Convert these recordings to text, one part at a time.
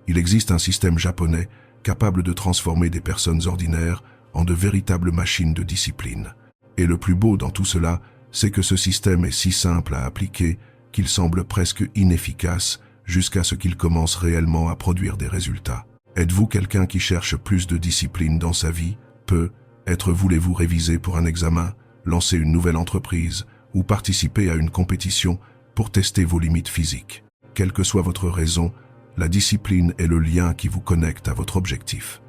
Il existe un système japonais capable de transformer des personnes ordinaires en de véritables machines de discipline. Et le plus beau dans tout cela, c'est que ce système est si simple à appliquer qu'il semble presque inefficace jusqu'à ce qu'il commence réellement à produire des résultats. Êtes-vous quelqu'un qui cherche plus de discipline dans sa vie? Voulez-vous réviser pour un examen, lancer une nouvelle entreprise ou participer à une compétition pour tester vos limites physiques? Quelle que soit votre raison, la discipline est le lien qui vous connecte à votre objectif.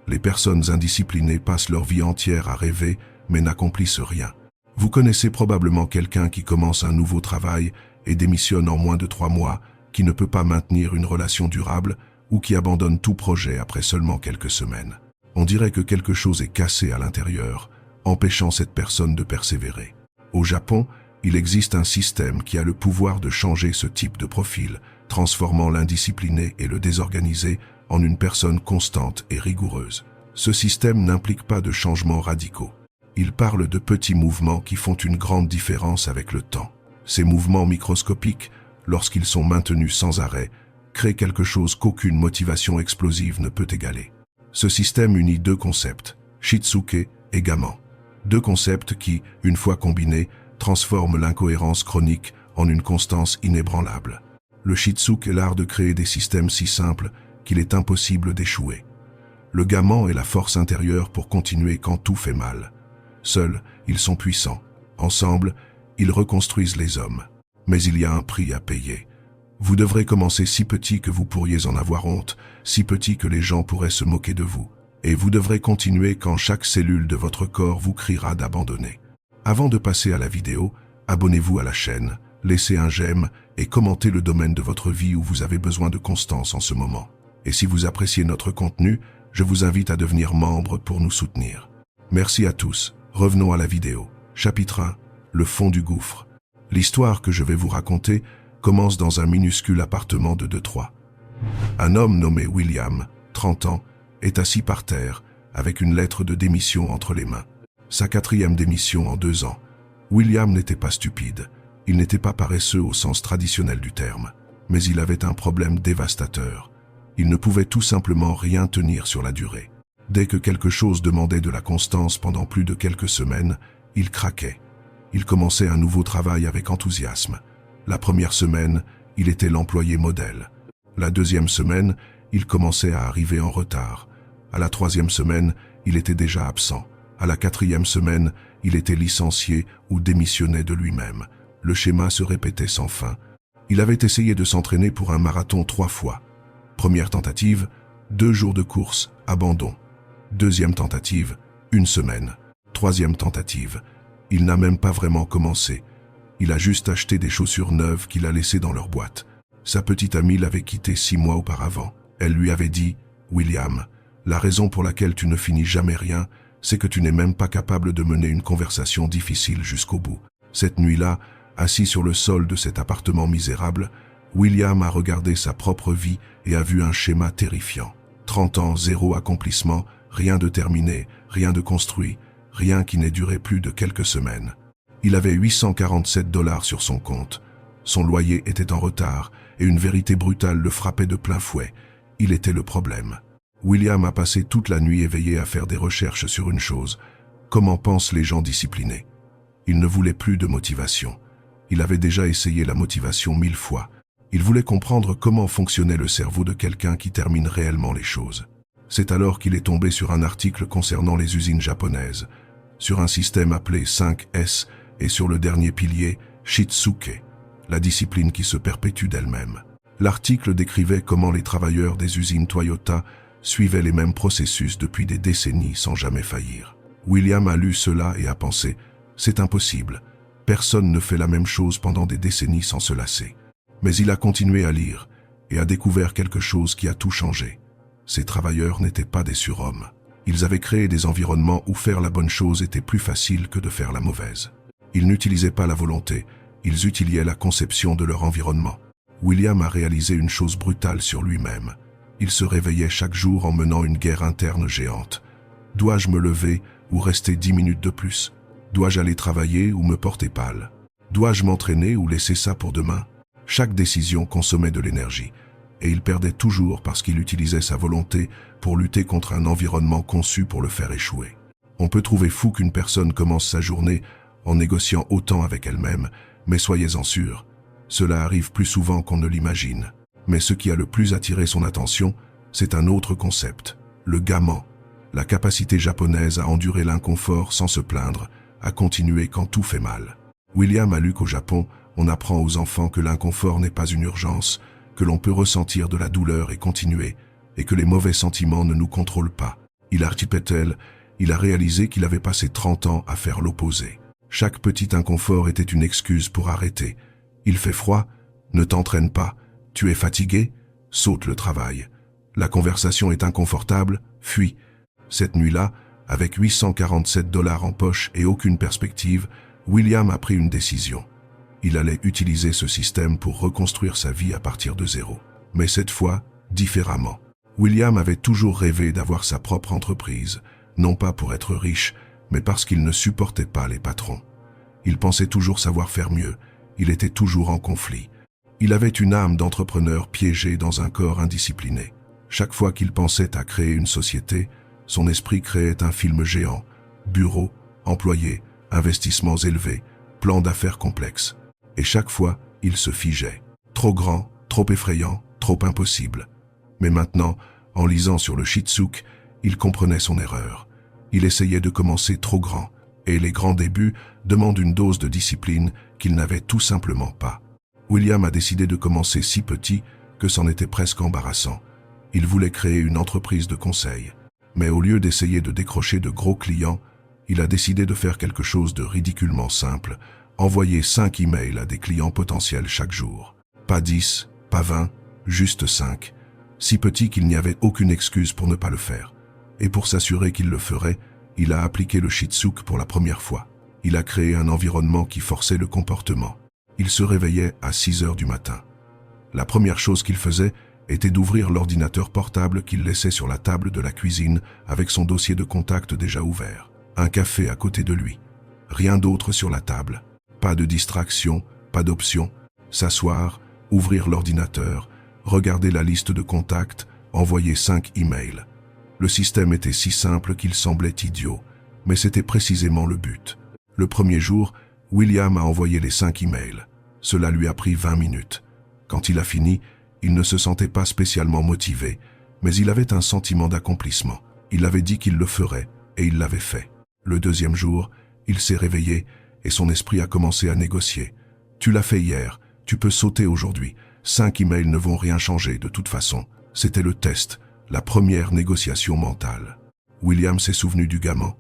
Les personnes indisciplinées passent leur vie entière à rêver, mais n'accomplissent rien. Vous connaissez probablement quelqu'un qui commence un nouveau travail et démissionne en moins de 3 mois, qui ne peut pas maintenir une relation durable ou qui abandonne tout projet après seulement quelques semaines. On dirait que quelque chose est cassé à l'intérieur, empêchant cette personne de persévérer. Au Japon, il existe un système qui a le pouvoir de changer ce type de profil, transformant l'indiscipliné et le désorganisé en une personne constante et rigoureuse. Ce système n'implique pas de changements radicaux. Il parle de petits mouvements qui font une grande différence avec le temps. Ces mouvements microscopiques, lorsqu'ils sont maintenus sans arrêt, créent quelque chose qu'aucune motivation explosive ne peut égaler. Ce système unit 2 concepts, Shitsuke et Gaman. 2 concepts qui, une fois combinés, transforment l'incohérence chronique en une constance inébranlable. Le Shitsuke est l'art de créer des systèmes si simples qu'il est impossible d'échouer. Le Gaman est la force intérieure pour continuer quand tout fait mal. Seuls, ils sont puissants. Ensemble, ils reconstruisent les hommes. Mais il y a un prix à payer. Vous devrez commencer si petit que vous pourriez en avoir honte, si petit que les gens pourraient se moquer de vous. Et vous devrez continuer quand chaque cellule de votre corps vous criera d'abandonner. Avant de passer à la vidéo, abonnez-vous à la chaîne, laissez un j'aime et commentez le domaine de votre vie où vous avez besoin de constance en ce moment. Et si vous appréciez notre contenu, je vous invite à devenir membre pour nous soutenir. Merci à tous. Revenons à la vidéo. Chapitre 1. Le fond du gouffre. L'histoire que je vais vous raconter commence dans un minuscule appartement de Détroit. Un homme nommé William, 30 ans, est assis par terre avec une lettre de démission entre les mains. Sa 4e démission en 2 ans. William n'était pas stupide. Il n'était pas paresseux au sens traditionnel du terme. Mais il avait un problème dévastateur. Il ne pouvait tout simplement rien tenir sur la durée. Dès que quelque chose demandait de la constance pendant plus de quelques semaines, il craquait. Il commençait un nouveau travail avec enthousiasme. La première semaine, il était l'employé modèle. La 2e semaine, il commençait à arriver en retard. À la 3e semaine, il était déjà absent. À la 4e semaine, il était licencié ou démissionnait de lui-même. Le schéma se répétait sans fin. Il avait essayé de s'entraîner pour un marathon 3 fois. Première tentative, 2 jours de course, abandon. 2e tentative, 1 semaine. 3e tentative, il n'a même pas vraiment commencé. Il a juste acheté des chaussures neuves qu'il a laissées dans leur boîte. Sa petite amie l'avait quitté 6 mois auparavant. Elle lui avait dit « William, la raison pour laquelle tu ne finis jamais rien, c'est que tu n'es même pas capable de mener une conversation difficile jusqu'au bout. » Cette nuit-là, assis sur le sol de cet appartement misérable, William a regardé sa propre vie et a vu un schéma terrifiant. 30 ans, 0 accomplissement, rien de terminé, rien de construit, rien qui n'ait duré plus de quelques semaines. Il avait 847 $ sur son compte. Son loyer était en retard et une vérité brutale le frappait de plein fouet. Il était le problème. William a passé toute la nuit éveillé à faire des recherches sur une chose. Comment pensent les gens disciplinés? Il ne voulait plus de motivation. Il avait déjà essayé la motivation 1000 fois. Il voulait comprendre comment fonctionnait le cerveau de quelqu'un qui termine réellement les choses. C'est alors qu'il est tombé sur un article concernant les usines japonaises, sur un système appelé 5S et sur le dernier pilier, Shitsuke, la discipline qui se perpétue d'elle-même. L'article décrivait comment les travailleurs des usines Toyota suivaient les mêmes processus depuis des décennies sans jamais faillir. William a lu cela et a pensé « C'est impossible, personne ne fait la même chose pendant des décennies sans se lasser. » Mais il a continué à lire et a découvert quelque chose qui a tout changé. Ces travailleurs n'étaient pas des surhommes. Ils avaient créé des environnements où faire la bonne chose était plus facile que de faire la mauvaise. Ils n'utilisaient pas la volonté, ils utilisaient la conception de leur environnement. William a réalisé une chose brutale sur lui-même. Il se réveillait chaque jour en menant une guerre interne géante. Dois-je me lever ou rester 10 minutes de plus? Dois-je aller travailler ou me porter pâle? Dois-je m'entraîner ou laisser ça pour demain? Chaque décision consommait de l'énergie. et il perdait toujours parce qu'il utilisait sa volonté pour lutter contre un environnement conçu pour le faire échouer. On peut trouver fou qu'une personne commence sa journée en négociant autant avec elle-même, mais soyez-en sûrs, cela arrive plus souvent qu'on ne l'imagine. Mais ce qui a le plus attiré son attention, c'est un autre concept, le gammon, la capacité japonaise à endurer l'inconfort sans se plaindre, à continuer quand tout fait mal. William a lu qu'au Japon, on apprend aux enfants que l'inconfort n'est pas une urgence, que l'on peut ressentir de la douleur et continuer, et que les mauvais sentiments ne nous contrôlent pas. Il a réalisé qu'il avait passé 30 ans à faire l'opposé. Chaque petit inconfort était une excuse pour arrêter. Il fait froid? Ne t'entraîne pas. Tu es fatigué? Saute le travail. La conversation est inconfortable? Fuis. Cette nuit-là, avec 847 $ en poche et aucune perspective, William a pris une décision. Il allait utiliser ce système pour reconstruire sa vie à partir de zéro. Mais cette fois, différemment. William avait toujours rêvé d'avoir sa propre entreprise, non pas pour être riche, mais parce qu'il ne supportait pas les patrons. Il pensait toujours savoir faire mieux, il était toujours en conflit. Il avait une âme d'entrepreneur piégée dans un corps indiscipliné. Chaque fois qu'il pensait à créer une société, son esprit créait un film géant. Bureaux, employés, investissements élevés, plans d'affaires complexes. Et chaque fois, il se figeait. Trop grand, trop effrayant, trop impossible. Mais maintenant, en lisant sur le Shitsuke, il comprenait son erreur. Il essayait de commencer trop grand, et les grands débuts demandent une dose de discipline qu'il n'avait tout simplement pas. William a décidé de commencer si petit que c'en était presque embarrassant. Il voulait créer une entreprise de conseil. Mais au lieu d'essayer de décrocher de gros clients, il a décidé de faire quelque chose de ridiculement simple, envoyer 5 emails à des clients potentiels chaque jour. Pas 10, pas 20, juste 5. Si petit qu'il n'y avait aucune excuse pour ne pas le faire. Et pour s'assurer qu'il le ferait, il a appliqué le Shitsuke pour la première fois. Il a créé un environnement qui forçait le comportement. Il se réveillait à 6 heures du matin. La première chose qu'il faisait était d'ouvrir l'ordinateur portable qu'il laissait sur la table de la cuisine avec son dossier de contact déjà ouvert. Un café à côté de lui. Rien d'autre sur la table. Pas de distraction, pas d'option. S'asseoir, ouvrir l'ordinateur, regarder la liste de contacts, envoyer 5 emails. Le système était si simple qu'il semblait idiot, mais c'était précisément le but. Le premier jour, William a envoyé les 5 emails. Cela lui a pris 20 minutes. Quand il a fini, il ne se sentait pas spécialement motivé, mais il avait un sentiment d'accomplissement. Il avait dit qu'il le ferait, et il l'avait fait. Le deuxième jour, il s'est réveillé, et son esprit a commencé à négocier. Tu l'as fait hier, tu peux sauter aujourd'hui. 5 emails ne vont rien changer de toute façon. C'était le test, la première négociation mentale. William s'est souvenu du gamin.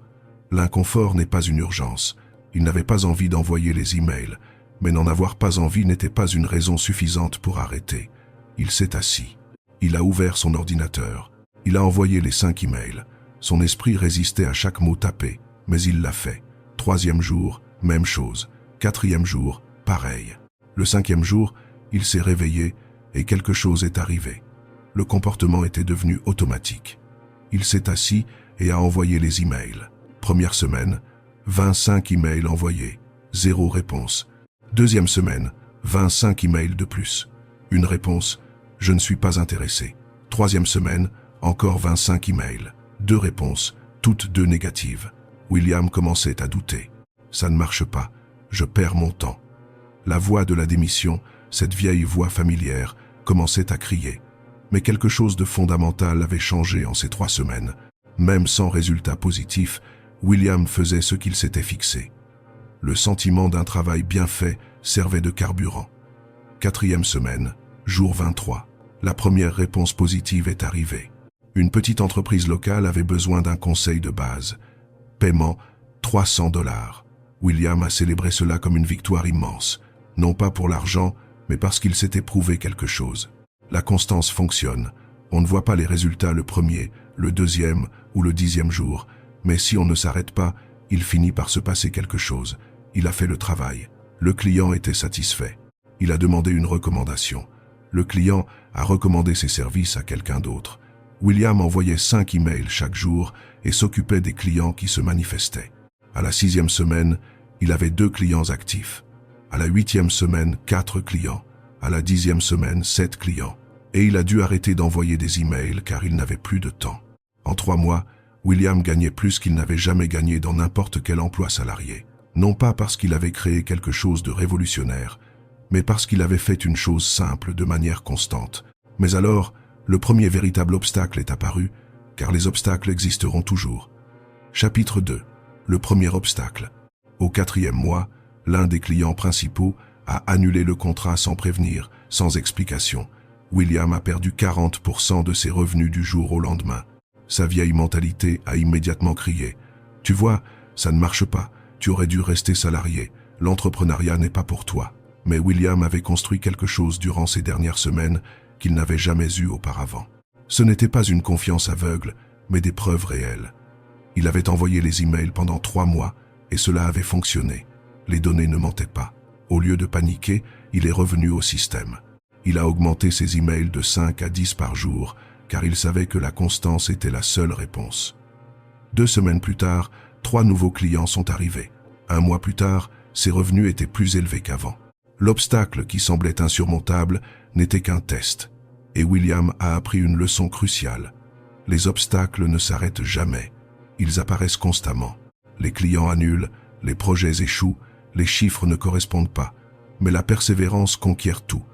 L'inconfort n'est pas une urgence. Il n'avait pas envie d'envoyer les emails, mais n'en avoir pas envie n'était pas une raison suffisante pour arrêter. Il s'est assis. Il a ouvert son ordinateur. Il a envoyé les 5 emails. Son esprit résistait à chaque mot tapé, mais il l'a fait. 3e jour, même chose. 4e jour, pareil. Le 5e jour, il s'est réveillé et quelque chose est arrivé. Le comportement était devenu automatique. Il s'est assis et a envoyé les emails. Première semaine, 25 emails envoyés, 0 réponse. Deuxième semaine, 25 emails de plus. Une réponse, je ne suis pas intéressé. Troisième semaine, encore 25 emails, 2 réponses, toutes 2 négatives. William commençait à douter. Ça ne marche pas, je perds mon temps. La voix de la démission, cette vieille voix familière, commençait à crier. Mais quelque chose de fondamental avait changé en ces 3 semaines. Même sans résultat positif, William faisait ce qu'il s'était fixé. Le sentiment d'un travail bien fait servait de carburant. 4e semaine, jour 23. La première réponse positive est arrivée. Une petite entreprise locale avait besoin d'un conseil de base. Paiement, 300 $. William a célébré cela comme une victoire immense. Non pas pour l'argent, mais parce qu'il s'était prouvé quelque chose. La constance fonctionne. On ne voit pas les résultats le premier, le deuxième ou le 10e jour, mais si on ne s'arrête pas, il finit par se passer quelque chose. Il a fait le travail. Le client était satisfait. Il a demandé une recommandation. Le client a recommandé ses services à quelqu'un d'autre. William envoyait 5 emails chaque jour et s'occupait des clients qui se manifestaient. À la 6e semaine, il avait 2 clients actifs. À la 8e semaine, 4 clients. À la 10e semaine, 7 clients. Et il a dû arrêter d'envoyer des emails car il n'avait plus de temps. En 3 mois, William gagnait plus qu'il n'avait jamais gagné dans n'importe quel emploi salarié. Non pas parce qu'il avait créé quelque chose de révolutionnaire, mais parce qu'il avait fait une chose simple de manière constante. Mais alors, le premier véritable obstacle est apparu, car les obstacles existeront toujours. Chapitre 2. Le premier obstacle. Au 4e mois, l'un des clients principaux a annulé le contrat sans prévenir, sans explication. William a perdu 40% de ses revenus du jour au lendemain. Sa vieille mentalité a immédiatement crié « Tu vois, ça ne marche pas, tu aurais dû rester salarié, l'entrepreneuriat n'est pas pour toi. » Mais William avait construit quelque chose durant ces dernières semaines qu'il n'avait jamais eu auparavant. Ce n'était pas une confiance aveugle, mais des preuves réelles. Il avait envoyé les emails pendant 3 mois et cela avait fonctionné. Les données ne mentaient pas. Au lieu de paniquer, il est revenu au système. Il a augmenté ses emails de 5 à 10 par jour, car il savait que la constance était la seule réponse. 2 semaines plus tard, 3 nouveaux clients sont arrivés. 1 mois plus tard, ses revenus étaient plus élevés qu'avant. L'obstacle qui semblait insurmontable n'était qu'un test. Et William a appris une leçon cruciale. Les obstacles ne s'arrêtent jamais. Ils apparaissent constamment. Les clients annulent, les projets échouent, les chiffres ne correspondent pas. Mais la persévérance conquiert tout.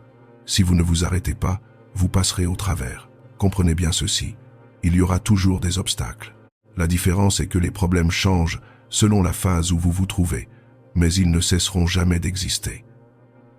Si vous ne vous arrêtez pas, vous passerez au travers. Comprenez bien ceci, il y aura toujours des obstacles. La différence est que les problèmes changent selon la phase où vous vous trouvez, mais ils ne cesseront jamais d'exister.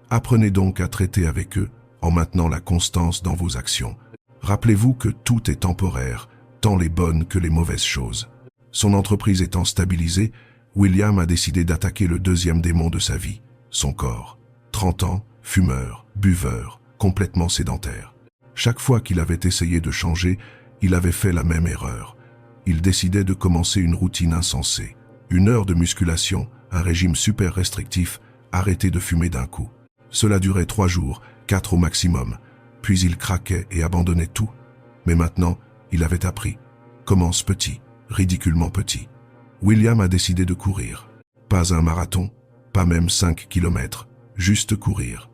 Apprenez donc à traiter avec eux en maintenant la constance dans vos actions. Rappelez-vous que tout est temporaire, tant les bonnes que les mauvaises choses. Son entreprise étant stabilisée, William a décidé d'attaquer le deuxième démon de sa vie, son corps. 30 ans, fumeur, buveur, complètement sédentaire. Chaque fois qu'il avait essayé de changer, il avait fait la même erreur. Il décidait de commencer une routine insensée. 1 heure de musculation, un régime super restrictif, arrêter de fumer d'un coup. Cela durait 3 jours, 4 au maximum. Puis il craquait et abandonnait tout. Mais maintenant, il avait appris. Commence petit, ridiculement petit. William a décidé de courir. Pas un marathon, pas même 5 kilomètres, juste courir.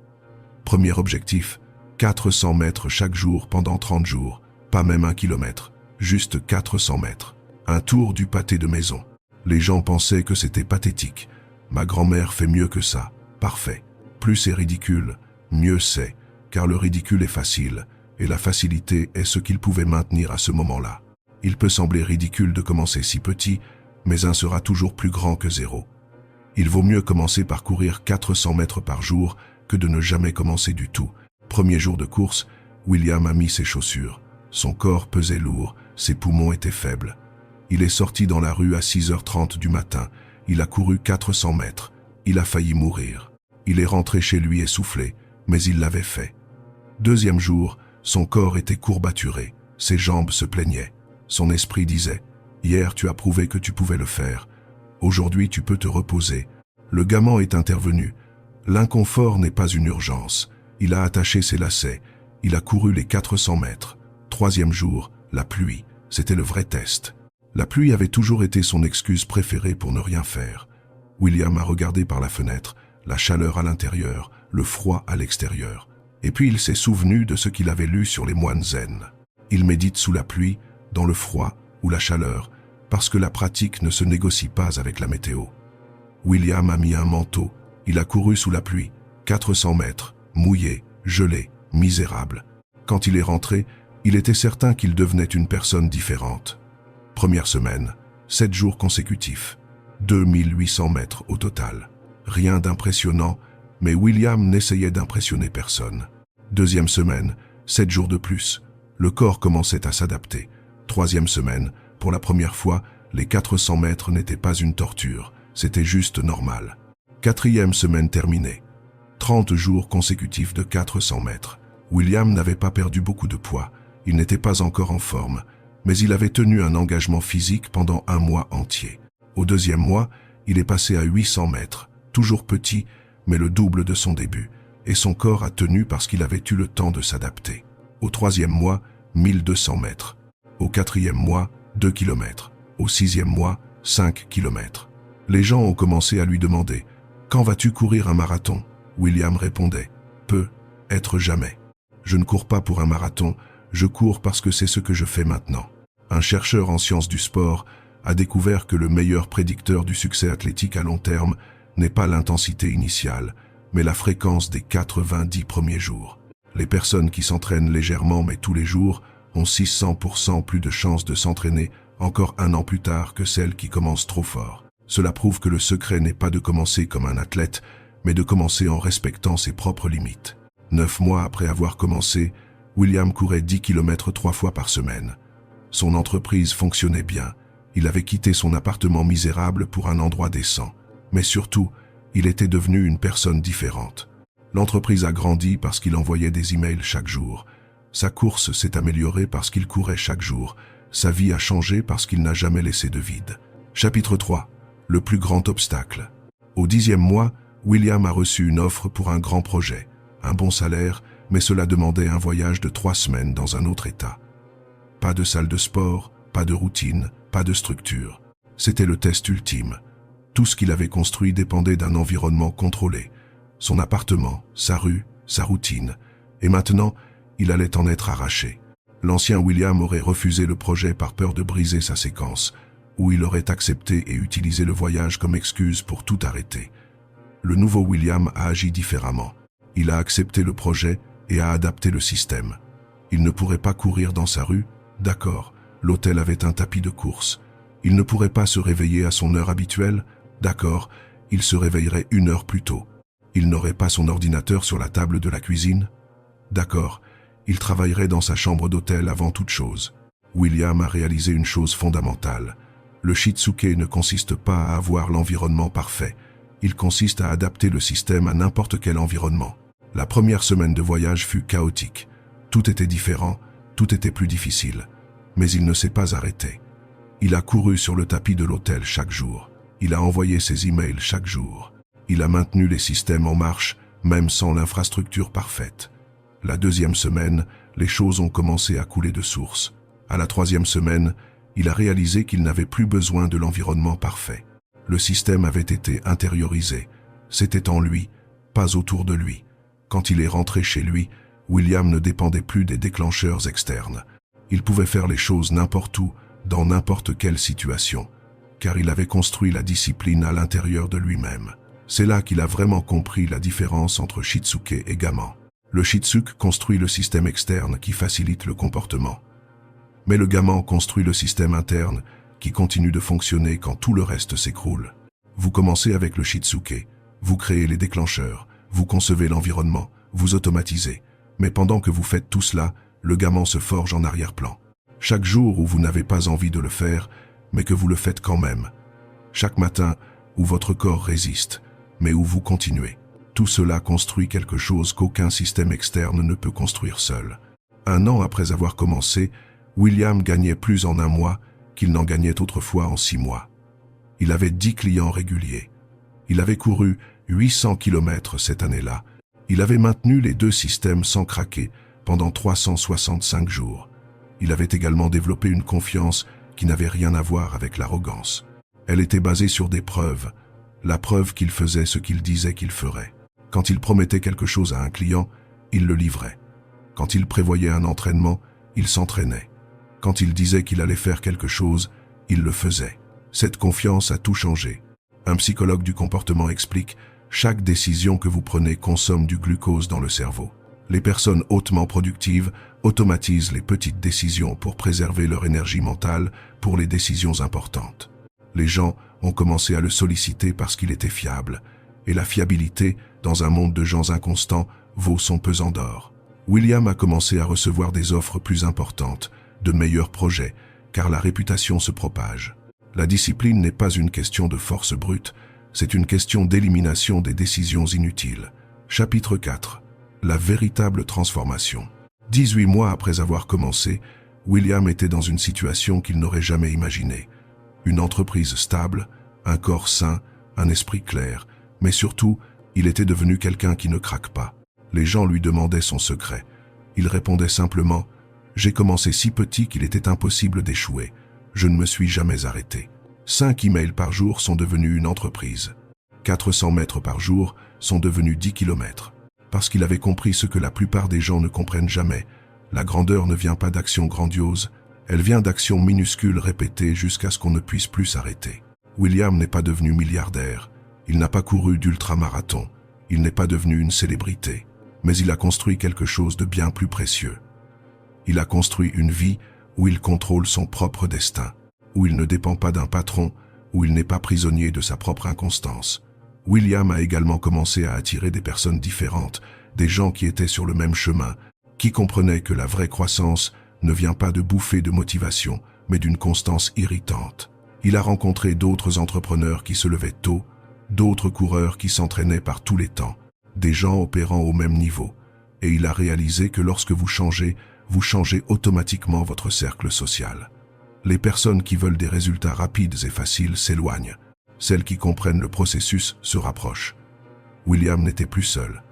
Premier objectif, 400 mètres chaque jour pendant 30 jours, pas même 1 kilomètre, juste 400 mètres. Un tour du pâté de maison. Les gens pensaient que c'était pathétique. Ma grand-mère fait mieux que ça. Parfait. Plus c'est ridicule, mieux c'est, car le ridicule est facile, et la facilité est ce qu'il pouvait maintenir à ce moment-là. Il peut sembler ridicule de commencer si petit, mais 1 sera toujours plus grand que 0. Il vaut mieux commencer par courir 400 mètres par jour que de ne jamais commencer du tout. Premier jour de course, William a mis ses chaussures. Son corps pesait lourd, ses poumons étaient faibles. Il est sorti dans la rue à 6h30 du matin. Il a couru 400 mètres. Il a failli mourir. Il est rentré chez lui essoufflé, mais il l'avait fait. Deuxième jour, son corps était courbaturé. Ses jambes se plaignaient. Son esprit disait « Hier, tu as prouvé que tu pouvais le faire. Aujourd'hui, tu peux te reposer. » Le gamin est intervenu. L'inconfort n'est pas une urgence. Il a attaché ses lacets. Il a couru les 400 mètres. 3e jour, la pluie. C'était le vrai test. La pluie avait toujours été son excuse préférée pour ne rien faire. William a regardé par la fenêtre, la chaleur à l'intérieur, le froid à l'extérieur. Et puis il s'est souvenu de ce qu'il avait lu sur les moines zen. Il médite sous la pluie, dans le froid ou la chaleur, parce que la pratique ne se négocie pas avec la météo. William a mis un manteau. Il a couru sous la pluie, 400 mètres, mouillé, gelé, misérable. Quand il est rentré, il était certain qu'il devenait une personne différente. Première semaine, 7 jours consécutifs, 2800 mètres au total. Rien d'impressionnant, mais William n'essayait d'impressionner personne. Deuxième semaine, 7 jours de plus. Le corps commençait à s'adapter. Troisième semaine, pour la première fois, les 400 mètres n'étaient pas une torture, c'était juste normal. Quatrième semaine terminée. 30 jours consécutifs de 400 mètres. William n'avait pas perdu beaucoup de poids, il n'était pas encore en forme, mais il avait tenu un engagement physique pendant 1 mois entier. Au 2e mois, il est passé à 800 mètres, toujours petit, mais le double de son début, et son corps a tenu parce qu'il avait eu le temps de s'adapter. Au 3e mois, 1200 mètres. Au 4e mois, 2 km. Au 6e mois, 5 km. Les gens ont commencé à lui demander « Quand vas-tu courir un marathon ?» William répondait « Peu, être jamais. Je ne cours pas pour un marathon, je cours parce que c'est ce que je fais maintenant. Un chercheur en sciences du sport a découvert que le meilleur prédicteur du succès athlétique à long terme n'est pas l'intensité initiale, mais la fréquence des 90 premiers jours. Les personnes qui s'entraînent légèrement mais tous les jours ont 600% plus de chances de s'entraîner encore un an plus tard que celles qui commencent trop fort. Cela prouve que le secret n'est pas de commencer comme un athlète, mais de commencer en respectant ses propres limites. 9 mois après avoir commencé, William courait 10 km 3 fois par semaine. Son entreprise fonctionnait bien. Il avait quitté son appartement misérable pour un endroit décent. Mais surtout, il était devenu une personne différente. L'entreprise a grandi parce qu'il envoyait des emails chaque jour. Sa course s'est améliorée parce qu'il courait chaque jour. Sa vie a changé parce qu'il n'a jamais laissé de vide. Chapitre 3. Le plus grand obstacle. Au 10e mois, William a reçu une offre pour un grand projet. Un bon salaire, mais cela demandait un voyage de 3 semaines dans un autre État. Pas de salle de sport, pas de routine, pas de structure. C'était le test ultime. Tout ce qu'il avait construit dépendait d'un environnement contrôlé. Son appartement, sa rue, sa routine. Et maintenant, il allait en être arraché. L'ancien William aurait refusé le projet par peur de briser sa séquence, ou il aurait accepté et utilisé le voyage comme excuse pour tout arrêter. Le nouveau William a agi différemment. Il a accepté le projet et a adapté le système. Il ne pourrait pas courir dans sa rue, d'accord, l'hôtel avait un tapis de course. Il ne pourrait pas se réveiller à son heure habituelle, d'accord, il se réveillerait 1 heure plus tôt. Il n'aurait pas son ordinateur sur la table de la cuisine, d'accord, il travaillerait dans sa chambre d'hôtel avant toute chose. William a réalisé une chose fondamentale. Le Shitsuke ne consiste pas à avoir l'environnement parfait. Il consiste à adapter le système à n'importe quel environnement. La première semaine de voyage fut chaotique. Tout était différent, tout était plus difficile. Mais il ne s'est pas arrêté. Il a couru sur le tapis de l'hôtel chaque jour. Il a envoyé ses emails chaque jour. Il a maintenu les systèmes en marche, même sans l'infrastructure parfaite. La 2e semaine, les choses ont commencé à couler de source. À la 3e semaine, il a réalisé qu'il n'avait plus besoin de l'environnement parfait. Le système avait été intériorisé. C'était en lui, pas autour de lui. Quand il est rentré chez lui, William ne dépendait plus des déclencheurs externes. Il pouvait faire les choses n'importe où, dans n'importe quelle situation, car il avait construit la discipline à l'intérieur de lui-même. C'est là qu'il a vraiment compris la différence entre Shitsuke et Gaman. Le Shitsuke construit le système externe qui facilite le comportement. Mais le Gaman construit le système interne qui continue de fonctionner quand tout le reste s'écroule. Vous commencez avec le Shitsuke, vous créez les déclencheurs, vous concevez l'environnement, vous automatisez. Mais pendant que vous faites tout cela, le Gaman se forge en arrière-plan. Chaque jour où vous n'avez pas envie de le faire, mais que vous le faites quand même. Chaque matin où votre corps résiste, mais où vous continuez. Tout cela construit quelque chose qu'aucun système externe ne peut construire seul. 1 an après avoir commencé, William gagnait plus en 1 mois qu'il n'en gagnait autrefois en 6 mois. Il avait 10 clients réguliers. Il avait couru 800 km cette année-là. Il avait maintenu les 2 systèmes sans craquer pendant 365 jours. Il avait également développé une confiance qui n'avait rien à voir avec l'arrogance. Elle était basée sur des preuves. La preuve qu'il faisait ce qu'il disait qu'il ferait. Quand il promettait quelque chose à un client, il le livrait. Quand il prévoyait un entraînement, il s'entraînait. Quand il disait qu'il allait faire quelque chose, il le faisait. Cette confiance a tout changé. Un psychologue du comportement explique « Chaque décision que vous prenez consomme du glucose dans le cerveau. Les personnes hautement productives automatisent les petites décisions pour préserver leur énergie mentale pour les décisions importantes. Les gens ont commencé à le solliciter parce qu'il était fiable. Et la fiabilité, dans un monde de gens inconstants, vaut son pesant d'or. William a commencé à recevoir des offres plus importantes, de meilleurs projets, car la réputation se propage. La discipline n'est pas une question de force brute, c'est une question d'élimination des décisions inutiles. Chapitre 4. La véritable transformation. 18 mois après avoir commencé, William était dans une situation qu'il n'aurait jamais imaginée. Une entreprise stable, un corps sain, un esprit clair, mais surtout, il était devenu quelqu'un qui ne craque pas. Les gens lui demandaient son secret. Il répondait simplement « J'ai commencé si petit qu'il était impossible d'échouer. Je ne me suis jamais arrêté. » 5 emails par jour sont devenus une entreprise. 400 mètres par jour sont devenus 10 km. parce qu'il avait compris ce que la plupart des gens ne comprennent jamais. La grandeur ne vient pas d'actions grandioses, elle vient d'actions minuscules répétées jusqu'à ce qu'on ne puisse plus s'arrêter. William n'est pas devenu milliardaire, il n'a pas couru d'ultramarathon, il n'est pas devenu une célébrité, mais il a construit quelque chose de bien plus précieux. Il a construit une vie où il contrôle son propre destin, où il ne dépend pas d'un patron, où il n'est pas prisonnier de sa propre inconstance. William a également commencé à attirer des personnes différentes, des gens qui étaient sur le même chemin, qui comprenaient que la vraie croissance ne vient pas de bouffées de motivation, mais d'une constance irritante. Il a rencontré d'autres entrepreneurs qui se levaient tôt, d'autres coureurs qui s'entraînaient par tous les temps, des gens opérant au même niveau, et il a réalisé que lorsque vous changez automatiquement votre cercle social. Les personnes qui veulent des résultats rapides et faciles s'éloignent, celles qui comprennent le processus se rapprochent. William n'était plus seul,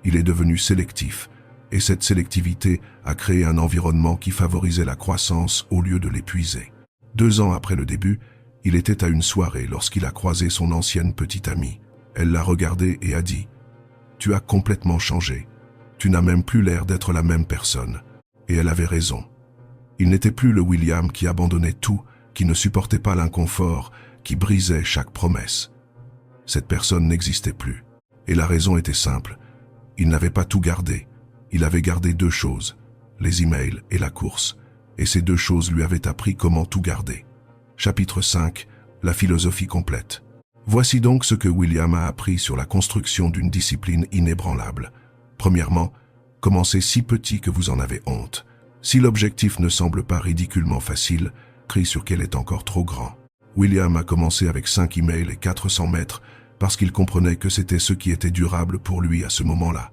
il est devenu sélectif, et cette sélectivité a créé un environnement qui favorisait la croissance au lieu de l'épuiser. 2 ans après le début, il était à une soirée lorsqu'il a croisé son ancienne petite amie. Elle l'a regardé et a dit « Tu as complètement changé. Tu n'as même plus l'air d'être la même personne. » Et elle avait raison. Il n'était plus le William qui abandonnait tout, qui ne supportait pas l'inconfort, qui brisait chaque promesse. Cette personne n'existait plus. Et la raison était simple. Il n'avait pas tout gardé. Il avait gardé 2 choses, les emails et la course. Et ces 2 choses lui avaient appris comment tout garder. Chapitre 5. La philosophie complète. Voici donc ce que William a appris sur la construction d'une discipline inébranlable. Premièrement, commencez si petit que vous en avez honte. Si l'objectif ne semble pas ridiculement facile, crie sur qu'elle est encore trop grand. William a commencé avec 5 emails et 400 mètres parce qu'il comprenait que c'était ce qui était durable pour lui à ce moment-là.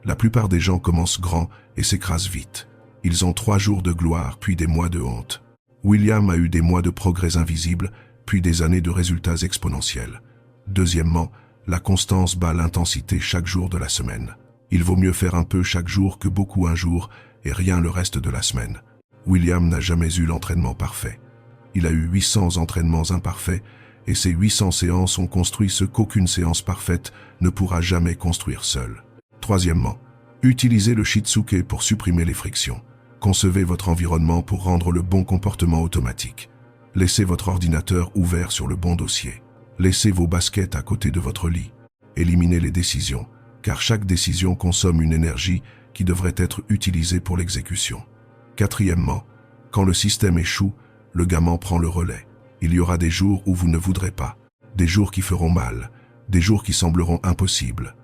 La plupart des gens commencent grand et s'écrasent vite. Ils ont 3 jours de gloire puis des mois de honte. William a eu des mois de progrès invisibles puis des années de résultats exponentiels. Deuxièmement, la constance bat l'intensité chaque jour de la semaine. Il vaut mieux faire un peu chaque jour que beaucoup un jour et rien le reste de la semaine. William n'a jamais eu l'entraînement parfait. Il a eu 800 entraînements imparfaits et ces 800 séances ont construit ce qu'aucune séance parfaite ne pourra jamais construire seule. Troisièmement, utilisez le Shitsuke pour supprimer les frictions. Concevez votre environnement pour rendre le bon comportement automatique. Laissez votre ordinateur ouvert sur le bon dossier. Laissez vos baskets à côté de votre lit. Éliminez les décisions, car chaque décision consomme une énergie qui devrait être utilisée pour l'exécution. Quatrièmement, quand le système échoue, le gamin prend le relais. Il y aura des jours où vous ne voudrez pas, des jours qui feront mal, des jours qui sembleront impossibles.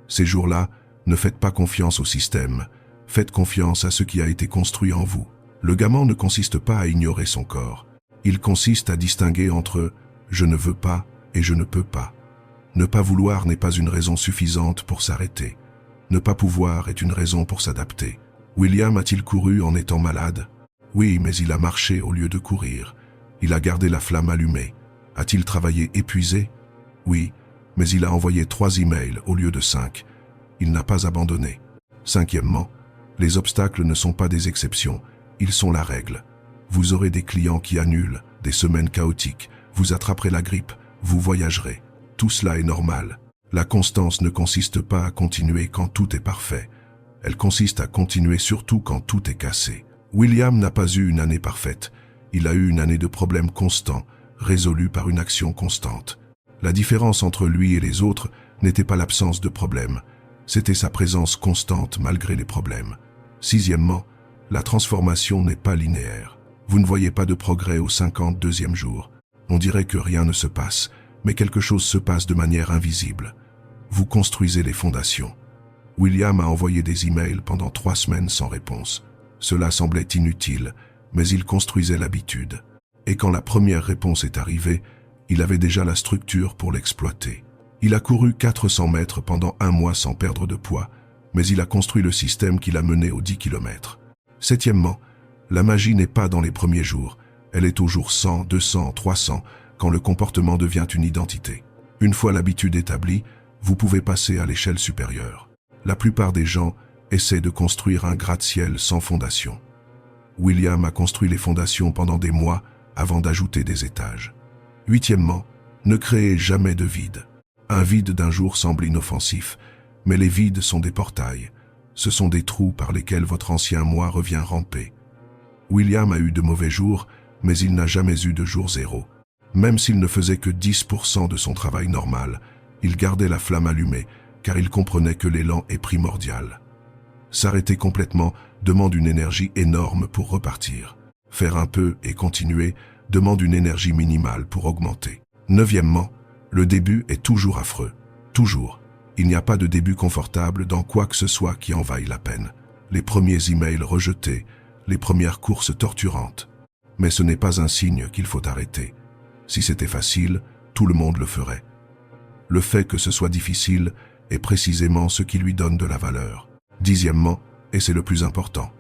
Ces jours-là, ne faites pas confiance au système, faites confiance à ce qui a été construit en vous. Le gamin ne consiste pas à ignorer son corps. Il consiste à distinguer entre « je ne veux pas » et « je ne peux pas ». Ne pas vouloir n'est pas une raison suffisante pour s'arrêter. Ne pas pouvoir est une raison pour s'adapter. William a-t-il couru en étant malade? Oui, mais il a marché au lieu de courir. Il a gardé la flamme allumée. A-t-il travaillé épuisé? Oui, mais il a envoyé 3 emails au lieu de 5. Il n'a pas abandonné. Cinquièmement, les obstacles ne sont pas des exceptions, ils sont la règle. Vous aurez des clients qui annulent, des semaines chaotiques, vous attraperez la grippe, vous voyagerez. Tout cela est normal. La constance ne consiste pas à continuer quand tout est parfait. Elle consiste à continuer surtout quand tout est cassé. William n'a pas eu une année parfaite. Il a eu une année de problèmes constants, résolus par une action constante. La différence entre lui et les autres n'était pas l'absence de problèmes. C'était sa présence constante malgré les problèmes. Sixièmement, la transformation n'est pas linéaire. Vous ne voyez pas de progrès au 52e jour. On dirait que rien ne se passe, mais quelque chose se passe de manière invisible. Vous construisez les fondations. William a envoyé des emails pendant 3 semaines sans réponse. Cela semblait inutile, mais il construisait l'habitude. Et quand la première réponse est arrivée, il avait déjà la structure pour l'exploiter. Il a couru 400 mètres pendant 1 mois sans perdre de poids, mais il a construit le système qui l'a mené aux 10 km. Septièmement, la magie n'est pas dans les premiers jours, elle est au jour 100, 200, 300, quand le comportement devient une identité. Une fois l'habitude établie, vous pouvez passer à l'échelle supérieure. La plupart des gens essaient de construire un gratte-ciel sans fondation. William a construit les fondations pendant des mois avant d'ajouter des étages. Huitièmement, ne créez jamais de vide. Un vide d'un jour semble inoffensif, Mais les vides sont des portails. Ce sont des trous par lesquels votre ancien moi revient ramper. William a eu de mauvais jours, mais il n'a jamais eu de jour zéro. Même s'il ne faisait que 10% de son travail normal, il gardait la flamme allumée, car il comprenait que l'élan est primordial. S'arrêter complètement demande une énergie énorme pour repartir. Faire un peu et continuer demande une énergie minimale pour augmenter. Neuvièmement, le début est toujours affreux. Toujours. Il n'y a pas de début confortable dans quoi que ce soit qui en vaille la peine. Les premiers emails rejetés, les premières courses torturantes. Mais ce n'est pas un signe qu'il faut arrêter. Si c'était facile, tout le monde le ferait. Le fait que ce soit difficile est précisément ce qui lui donne de la valeur. Dixièmement, et c'est le plus important,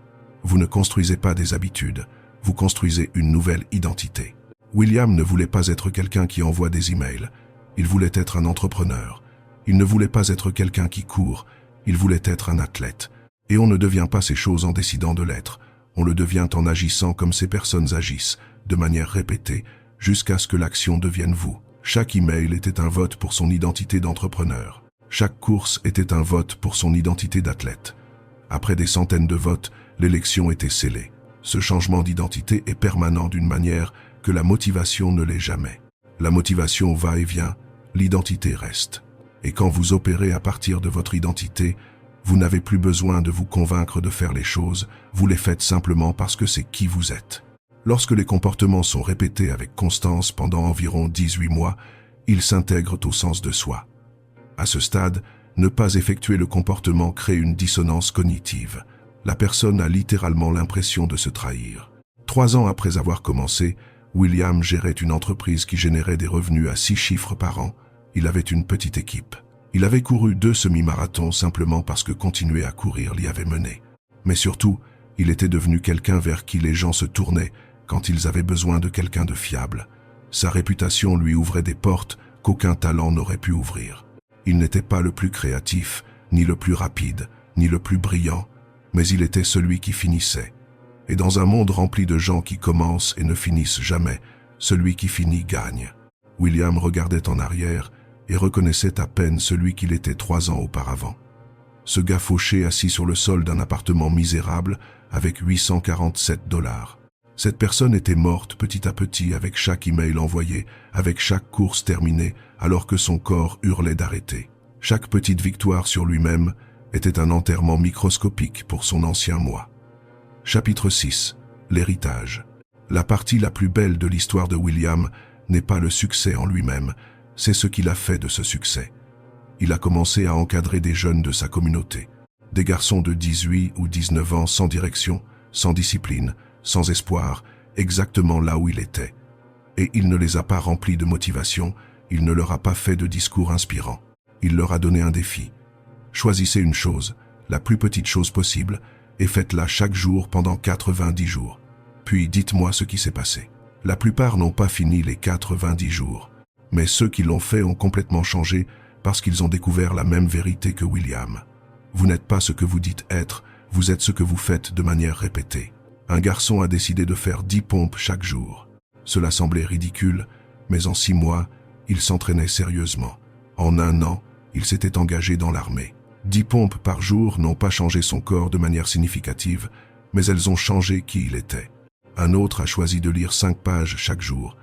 vous ne construisez pas des habitudes, vous construisez une nouvelle identité. William ne voulait pas être quelqu'un qui envoie des emails, il voulait être un entrepreneur. Il ne voulait pas être quelqu'un qui court, il voulait être un athlète. Et on ne devient pas ces choses en décidant de l'être, on le devient en agissant comme ces personnes agissent, de manière répétée, jusqu'à ce que l'action devienne vous. Chaque email était un vote pour son identité d'entrepreneur. Chaque course était un vote pour son identité d'athlète. Après des centaines de votes, l'élection était scellée. Ce changement d'identité est permanent d'une manière que la motivation ne l'est jamais. La motivation va et vient, l'identité reste. Et quand vous opérez à partir de votre identité, vous n'avez plus besoin de vous convaincre de faire les choses, vous les faites simplement parce que c'est qui vous êtes. Lorsque les comportements sont répétés avec constance pendant environ 18 mois, ils s'intègrent au sens de soi. À ce stade, ne pas effectuer le comportement crée une dissonance cognitive. La personne a littéralement l'impression de se trahir. 3 ans après avoir commencé, William gérait une entreprise qui générait des revenus à 6 chiffres par an. Il avait une petite équipe. Il avait couru 2 semi-marathons simplement parce que continuer à courir l'y avait mené. Mais surtout, il était devenu quelqu'un vers qui les gens se tournaient quand ils avaient besoin de quelqu'un de fiable. Sa réputation lui ouvrait des portes qu'aucun talent n'aurait pu ouvrir. Il n'était pas le plus créatif, ni le plus rapide, ni le plus brillant, mais il était celui qui finissait. Et dans un monde rempli de gens qui commencent et ne finissent jamais, celui qui finit gagne. William regardait en arrière et reconnaissait à peine celui qu'il était 3 ans auparavant. Ce gars fauché assis sur le sol d'un appartement misérable avec 847 $. Cette personne était morte petit à petit avec chaque email envoyé, avec chaque course terminée, alors que son corps hurlait d'arrêter. Chaque petite victoire sur lui-même était un enterrement microscopique pour son ancien moi. Chapitre 6. L'héritage. La partie la plus belle de l'histoire de William n'est pas le succès en lui-même, c'est ce qu'il a fait de ce succès. Il a commencé à encadrer des jeunes de sa communauté, des garçons de 18 ou 19 ans sans direction, sans discipline, sans espoir, exactement là où il était. Et il ne les a pas remplis de motivation, il ne leur a pas fait de discours inspirants. Il leur a donné un défi. Choisissez une chose, la plus petite chose possible, et faites-la chaque jour pendant 90 jours. Puis dites-moi ce qui s'est passé. La plupart n'ont pas fini les 90 jours. Mais ceux qui l'ont fait ont complètement changé parce qu'ils ont découvert la même vérité que William. Vous n'êtes pas ce que vous dites être, vous êtes ce que vous faites de manière répétée. Un garçon a décidé de faire 10 pompes chaque jour. Cela semblait ridicule, mais en 6 mois, il s'entraînait sérieusement. En 1 an, il s'était engagé dans l'armée. 10 pompes par jour n'ont pas changé son corps de manière significative, mais elles ont changé qui il était. Un autre a choisi de lire 5 pages chaque jour.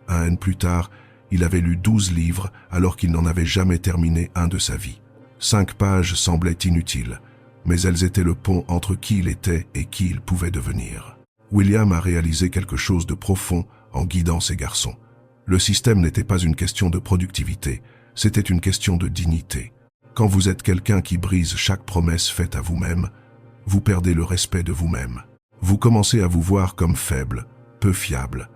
1 an plus tard, il avait lu 12 livres alors qu'il n'en avait jamais terminé un de sa vie. 5 pages semblaient inutiles, mais elles étaient le pont entre qui il était et qui il pouvait devenir. William a réalisé quelque chose de profond en guidant ses garçons. Le système n'était pas une question de productivité, c'était une question de dignité. Quand vous êtes quelqu'un qui brise chaque promesse faite à vous-même, vous perdez le respect de vous-même. Vous commencez à vous voir comme faible, peu fiable.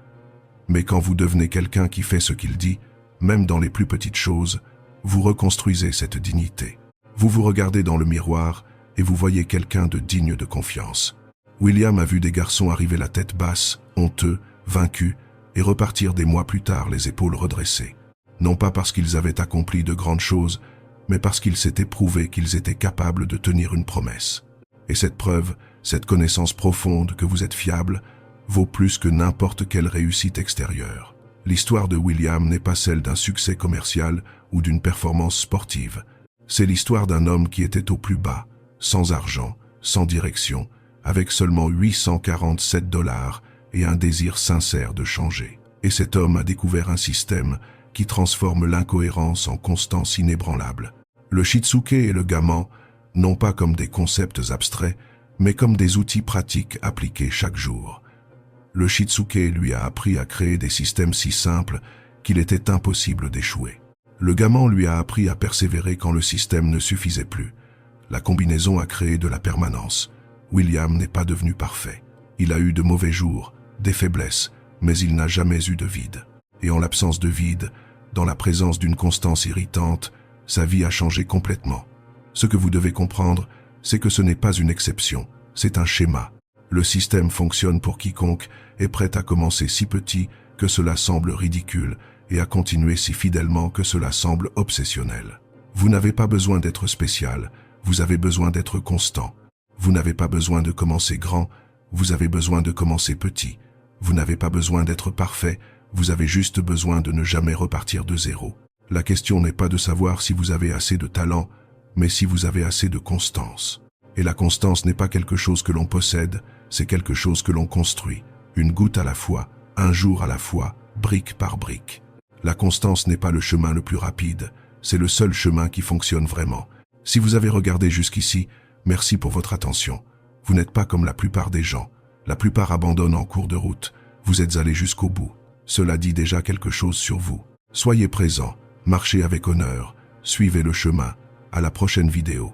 Mais quand vous devenez quelqu'un qui fait ce qu'il dit, même dans les plus petites choses, vous reconstruisez cette dignité. Vous vous regardez dans le miroir et vous voyez quelqu'un de digne de confiance. William a vu des garçons arriver la tête basse, honteux, vaincus, et repartir des mois plus tard les épaules redressées. Non pas parce qu'ils avaient accompli de grandes choses, mais parce qu'ils s'étaient prouvé qu'ils étaient capables de tenir une promesse. Et cette preuve, cette connaissance profonde que vous êtes fiable, vaut plus que n'importe quelle réussite extérieure. L'histoire de William n'est pas celle d'un succès commercial ou d'une performance sportive. C'est l'histoire d'un homme qui était au plus bas, sans argent, sans direction, avec seulement 847 $ et un désir sincère de changer. Et cet homme a découvert un système qui transforme l'incohérence en constance inébranlable. Le Shitsuke et le Gaman, non pas comme des concepts abstraits, mais comme des outils pratiques appliqués chaque jour. Le Shitsuke lui a appris à créer des systèmes si simples qu'il était impossible d'échouer. Le Gaman lui a appris à persévérer quand le système ne suffisait plus. La combinaison a créé de la permanence. William n'est pas devenu parfait. Il a eu de mauvais jours, des faiblesses, mais il n'a jamais eu de vide. Et en l'absence de vide, dans la présence d'une constance irritante, sa vie a changé complètement. Ce que vous devez comprendre, c'est que ce n'est pas une exception, c'est un schéma. Le système fonctionne pour quiconque est prêt à commencer si petit que cela semble ridicule et à continuer si fidèlement que cela semble obsessionnel. Vous n'avez pas besoin d'être spécial, vous avez besoin d'être constant. Vous n'avez pas besoin de commencer grand, vous avez besoin de commencer petit. Vous n'avez pas besoin d'être parfait, vous avez juste besoin de ne jamais repartir de zéro. La question n'est pas de savoir si vous avez assez de talent, mais si vous avez assez de constance. Et la constance n'est pas quelque chose que l'on possède, c'est quelque chose que l'on construit, une goutte à la fois, un jour à la fois, brique par brique. La constance n'est pas le chemin le plus rapide, c'est le seul chemin qui fonctionne vraiment. Si vous avez regardé jusqu'ici, merci pour votre attention. Vous n'êtes pas comme la plupart des gens. La plupart abandonnent en cours de route. Vous êtes allés jusqu'au bout. Cela dit déjà quelque chose sur vous. Soyez présents, marchez avec honneur, suivez le chemin. À la prochaine vidéo.